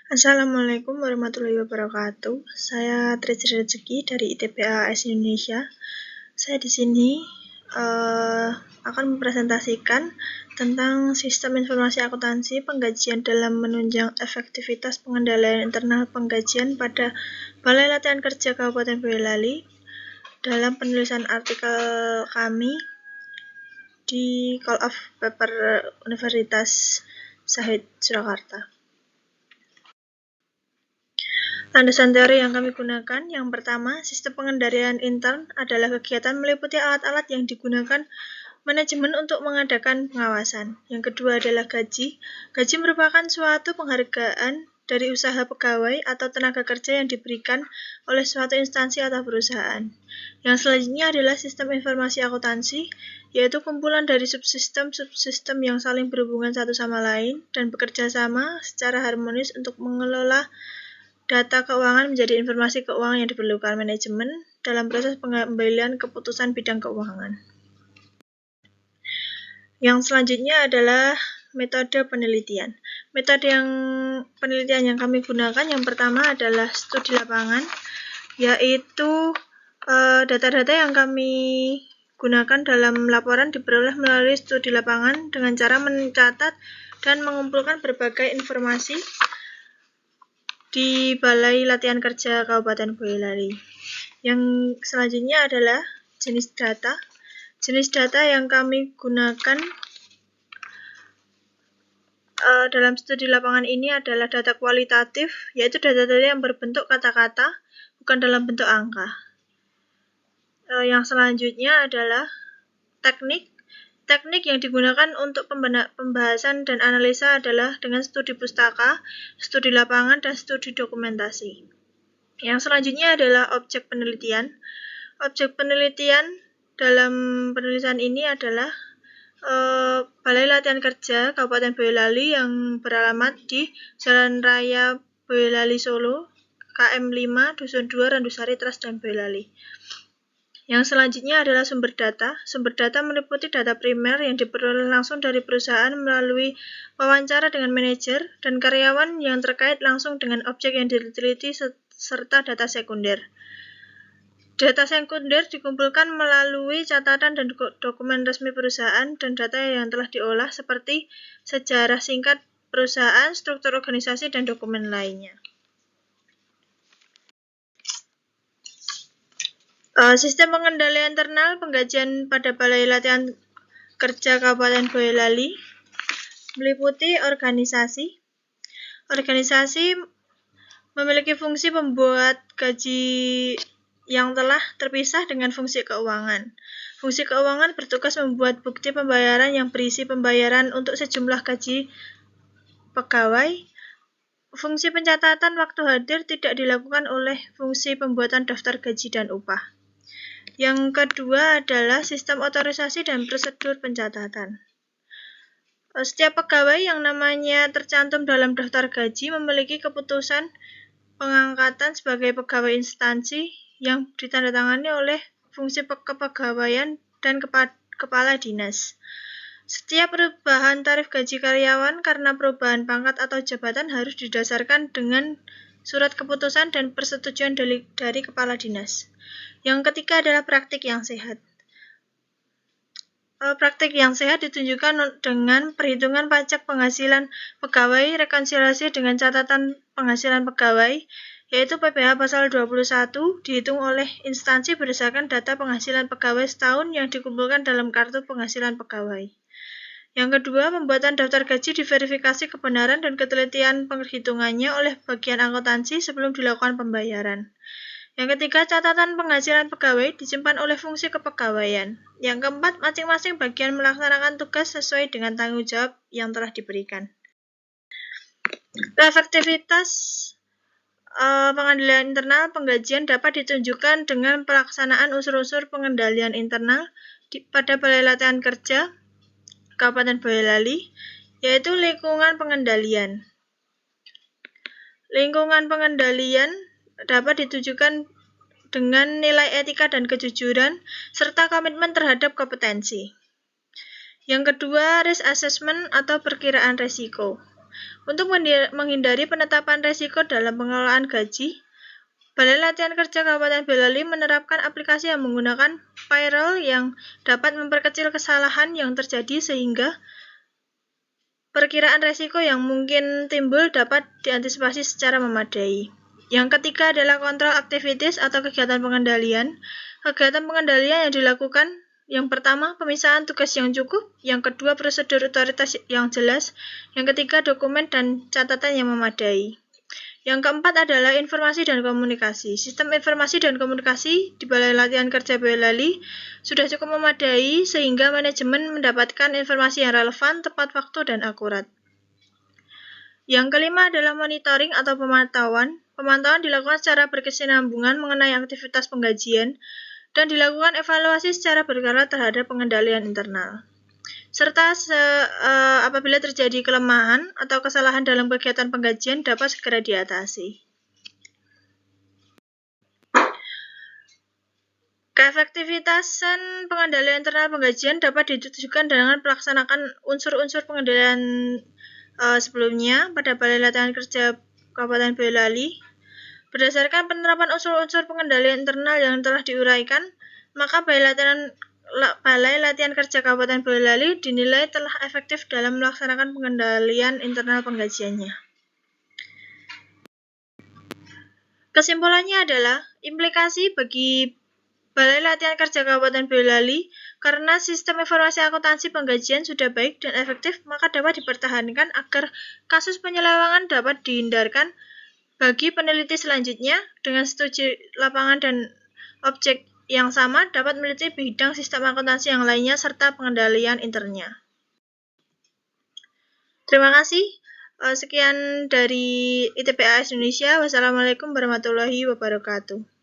Assalamualaikum warahmatullahi wabarakatuh. Saya Trisri Rezeki dari ITB AS Indonesia. Saya di sini akan mempresentasikan tentang sistem informasi akuntansi penggajian dalam menunjang efektivitas pengendalian internal penggajian pada Balai Latihan Kerja Kabupaten Boyolali dalam penulisan artikel kami di Call of Paper Universitas Syahid Surakarta. Landasan teori yang kami gunakan, yang pertama, sistem pengendalian intern adalah kegiatan meliputi alat-alat yang digunakan manajemen untuk mengadakan pengawasan. Yang kedua adalah gaji. Gaji merupakan suatu penghargaan dari usaha pegawai atau tenaga kerja yang diberikan oleh suatu instansi atau perusahaan. Yang selanjutnya adalah sistem informasi akuntansi, yaitu kumpulan dari subsistem-subsistem yang saling berhubungan satu sama lain dan bekerja sama secara harmonis untuk mengelola data keuangan menjadi informasi keuangan yang diperlukan manajemen dalam proses pengambilan keputusan bidang keuangan. Yang selanjutnya adalah metode penelitian. Metode penelitian yang kami gunakan yang pertama adalah studi lapangan, yaitu data-data yang kami gunakan dalam laporan diperoleh melalui studi lapangan dengan cara mencatat dan mengumpulkan berbagai informasi di Balai Latihan Kerja Kabupaten Boyolali. Yang selanjutnya adalah jenis data. Jenis data yang kami gunakan dalam studi lapangan ini adalah data kualitatif, yaitu data-data yang berbentuk kata-kata, bukan dalam bentuk angka. Yang selanjutnya adalah teknik. Teknik yang digunakan untuk pembahasan dan analisa adalah dengan studi pustaka, studi lapangan, dan studi dokumentasi. Yang selanjutnya adalah objek penelitian. Objek penelitian dalam penulisan ini adalah Balai Latihan Kerja Kabupaten Boyolali yang beralamat di Jalan Raya Boyolali Solo, KM 5, Dusun 2, Randusari, Tras, dan Boyolali. Yang selanjutnya adalah sumber data. Sumber data meliputi data primer yang diperoleh langsung dari perusahaan melalui wawancara dengan manajer dan karyawan yang terkait langsung dengan objek yang diteliti serta data sekunder. Data sekunder dikumpulkan melalui catatan dan dokumen resmi perusahaan dan data yang telah diolah seperti sejarah singkat perusahaan, struktur organisasi, dan dokumen lainnya. Sistem pengendalian internal penggajian pada Balai Latihan Kerja Kabupaten Boyolali meliputi organisasi. Organisasi memiliki fungsi membuat gaji yang telah terpisah dengan fungsi keuangan. Fungsi keuangan bertugas membuat bukti pembayaran yang berisi pembayaran untuk sejumlah gaji pegawai. Fungsi pencatatan waktu hadir tidak dilakukan oleh fungsi pembuatan daftar gaji dan upah. Yang kedua adalah sistem otorisasi dan prosedur pencatatan. Setiap pegawai yang namanya tercantum dalam daftar gaji memiliki keputusan pengangkatan sebagai pegawai instansi yang ditandatangani oleh fungsi kepegawaian dan kepala dinas. Setiap perubahan tarif gaji karyawan karena perubahan pangkat atau jabatan harus didasarkan dengan surat keputusan dan persetujuan dari kepala dinas. Yang ketiga adalah praktik yang sehat. Praktik yang sehat ditunjukkan dengan perhitungan pajak penghasilan pegawai, rekonsiliasi dengan catatan penghasilan pegawai, yaitu PPh pasal 21 dihitung oleh instansi berdasarkan data penghasilan pegawai setahun yang dikumpulkan dalam kartu penghasilan pegawai. Yang kedua, pembuatan daftar gaji diverifikasi kebenaran dan ketelitian perhitungannya oleh bagian akuntansi sebelum dilakukan pembayaran. Yang ketiga, catatan penghasilan pegawai disimpan oleh fungsi kepegawaian. Yang keempat, masing-masing bagian melaksanakan tugas sesuai dengan tanggung jawab yang telah diberikan. Efektivitas pengendalian internal penggajian dapat ditunjukkan dengan pelaksanaan unsur-unsur pengendalian internal pada Balai Latihan Kerja Kabupaten Boyolali, yaitu lingkungan pengendalian. Lingkungan pengendalian dapat ditujukan dengan nilai etika dan kejujuran, serta komitmen terhadap kompetensi. Yang kedua, risk assessment atau perkiraan resiko. Untuk menghindari penetapan risiko dalam pengelolaan gaji, Balai Latihan Kerja Kabupaten Boyolali menerapkan aplikasi yang menggunakan payroll yang dapat memperkecil kesalahan yang terjadi sehingga perkiraan risiko yang mungkin timbul dapat diantisipasi secara memadai. Yang ketiga adalah kontrol aktivitas atau kegiatan pengendalian. Kegiatan pengendalian yang dilakukan yang pertama, pemisahan tugas yang cukup. Yang kedua, prosedur otoritas yang jelas. Yang ketiga, dokumen dan catatan yang memadai. Yang keempat adalah informasi dan komunikasi. Sistem informasi dan komunikasi di Balai Latihan Kerja Boyolali sudah cukup memadai sehingga manajemen mendapatkan informasi yang relevan, tepat waktu, dan akurat. Yang kelima adalah monitoring atau pemantauan. Pemantauan dilakukan secara berkesinambungan mengenai aktivitas penggajian dan dilakukan evaluasi secara berkala terhadap pengendalian internal. Serta apabila terjadi kelemahan atau kesalahan dalam kegiatan penggajian dapat segera diatasi. Keefektivitasan pengendalian internal penggajian dapat ditujukan dengan pelaksanaan unsur-unsur pengendalian sebelumnya pada Balai Latihan Kerja Kabupaten Boyolali. Berdasarkan penerapan unsur-unsur pengendalian internal yang telah diuraikan, maka Balai Latihan Kerja Kabupaten Boyolali dinilai telah efektif dalam melaksanakan pengendalian internal penggajiannya. Kesimpulannya adalah implikasi bagi Balai Latihan Kerja Kabupaten Boyolali karena sistem informasi akuntansi penggajian sudah baik dan efektif, maka dapat dipertahankan agar kasus penyelewengan dapat dihindarkan bagi peneliti selanjutnya dengan studi lapangan dan objek yang sama dapat meneliti bidang sistem akuntansi yang lainnya serta pengendalian internnya. Terima kasih. Sekian dari ITPAS Indonesia. Wassalamualaikum warahmatullahi wabarakatuh.